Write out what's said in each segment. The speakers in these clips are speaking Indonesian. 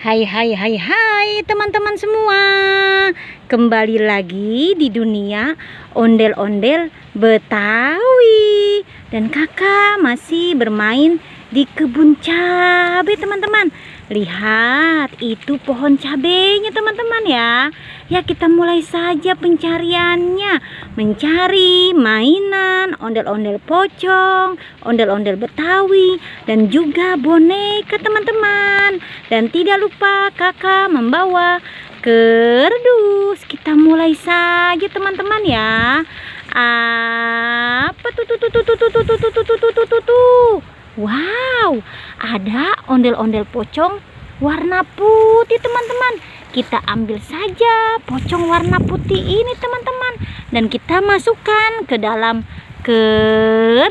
Hai teman-teman semua. Kembali lagi di dunia ondel-ondel Betawi. Dan kakak masih bermain di kebun cabai teman-teman. Lihat, itu pohon cabenya teman-teman ya. Ya, kita mulai saja pencariannya. Mencari mainan, ondel-ondel pocong, ondel-ondel Betawi, dan juga boneka teman-teman. Dan tidak lupa kakak membawa kerdus. Kita mulai saja teman-teman ya. Apa tuh? Wow, ada ondel-ondel pocong warna putih teman-teman. Kita ambil saja pocong warna putih ini teman-teman, dan kita masukkan ke dalam kerdus.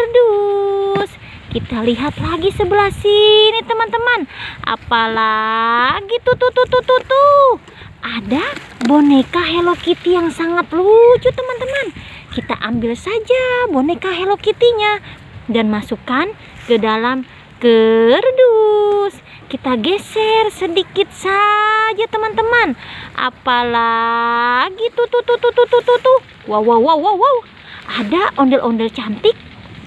Kita lihat lagi sebelah sini teman-teman. Apalagi tuh. Ada boneka Hello Kitty yang sangat lucu teman-teman. Kita ambil saja boneka Hello Kitty-nya dan masukkan ke dalam kerdus. Kita geser sedikit saja teman-teman. Apalagi tuh. Wow. Ada ondel-ondel cantik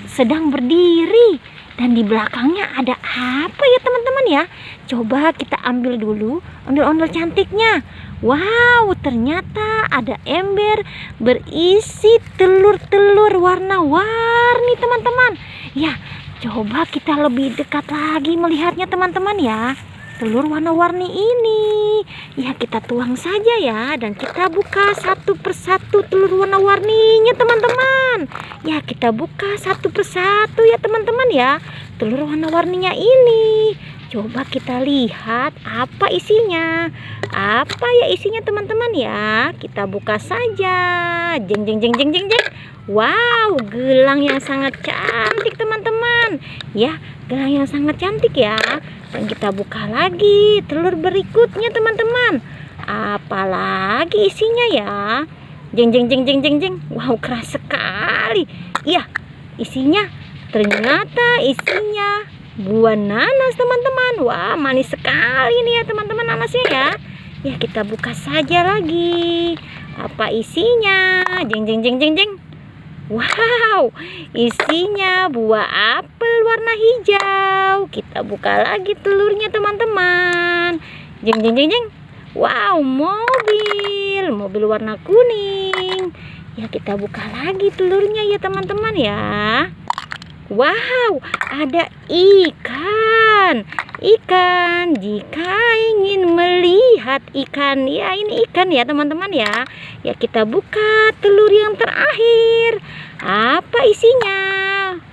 sedang berdiri, dan di belakangnya ada apa ya teman-teman ya? Coba kita ambil dulu ondel-ondel cantiknya. Wow, ternyata ada ember berisi telur-telur warna-warni teman-teman. Ya, coba kita lebih dekat lagi melihatnya teman-teman ya. Telur warna-warni ini, ya kita tuang saja ya, dan kita buka satu persatu telur warna-warninya teman-teman. Ya, kita buka satu persatu ya teman-teman ya, telur warna-warninya ini. Coba kita lihat apa isinya. Apa ya isinya teman-teman ya? Kita buka saja. Jeng. Wow, gelang yang sangat cantik teman-teman. Ya, gelang yang sangat cantik ya. Dan kita buka lagi telur berikutnya teman-teman. Apalagi isinya ya? Jeng. Wow, keras sekali. Iya, ternyata isinya buah nanas teman-teman. Wah, manis sekali nih ya teman-teman nanasnya ya. Ya, kita buka saja lagi. Apa isinya? Jeng. Wow, isinya buah apel warna hijau. Kita buka lagi telurnya teman-teman. Jeng. Wow, mobil warna kuning. Ya, kita buka lagi telurnya ya teman-teman ya. Wow, ada ikan. Jika ingin melihat ikan, ya ini ikan ya teman-teman ya. Ya, kita buka telur yang terakhir. Apa isinya?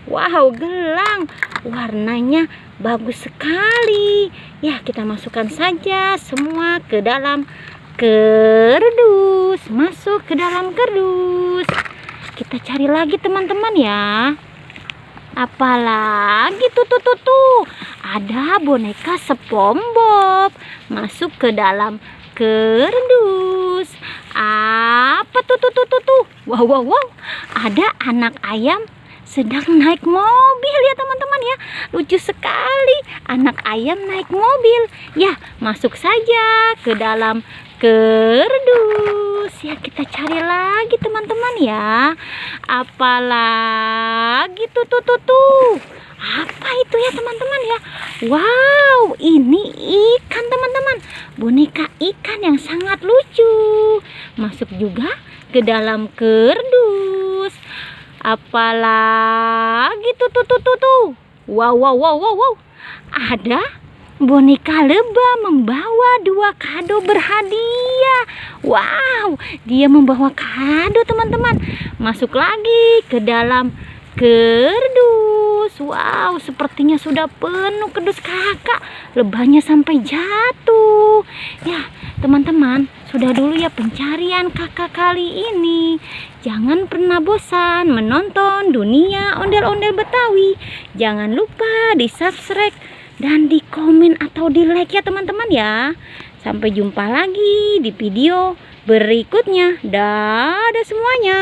Wow, gelang. Warnanya bagus sekali. Ya, kita masukkan saja semua ke dalam kerdus. Masuk ke dalam kerdus. Kita cari lagi teman-teman ya. Apalagi tuh. Ada boneka SpongeBob masuk ke dalam kerdus. Apa tuh? Wow. Ada anak ayam sedang naik mobil ya teman-teman ya. Lucu sekali, anak ayam naik mobil. Ya, masuk saja ke dalam kerdus. Ya, kita cari lagi teman-teman ya. Apalagi tuh. Apa itu ya teman-teman ya? Wow, ini ikan teman-teman. Boneka ikan yang sangat lucu. Masuk juga ke dalam kerdus. Apalagi tuh. Wow. Ada boneka lebah membawa 2 kado berhadiah. Wow, dia membawa kado teman-teman. Masuk lagi ke dalam kerdus. Wow, sepertinya sudah penuh kerdus kakak. Lebahnya sampai jatuh. Ya, teman-teman, sudah dulu ya pencarian kakak kali ini. Jangan pernah bosan menonton dunia ondel-ondel Betawi. Jangan lupa di subscribe dan di komen atau di like ya teman-teman ya. Sampai jumpa lagi di video berikutnya. Dadah semuanya.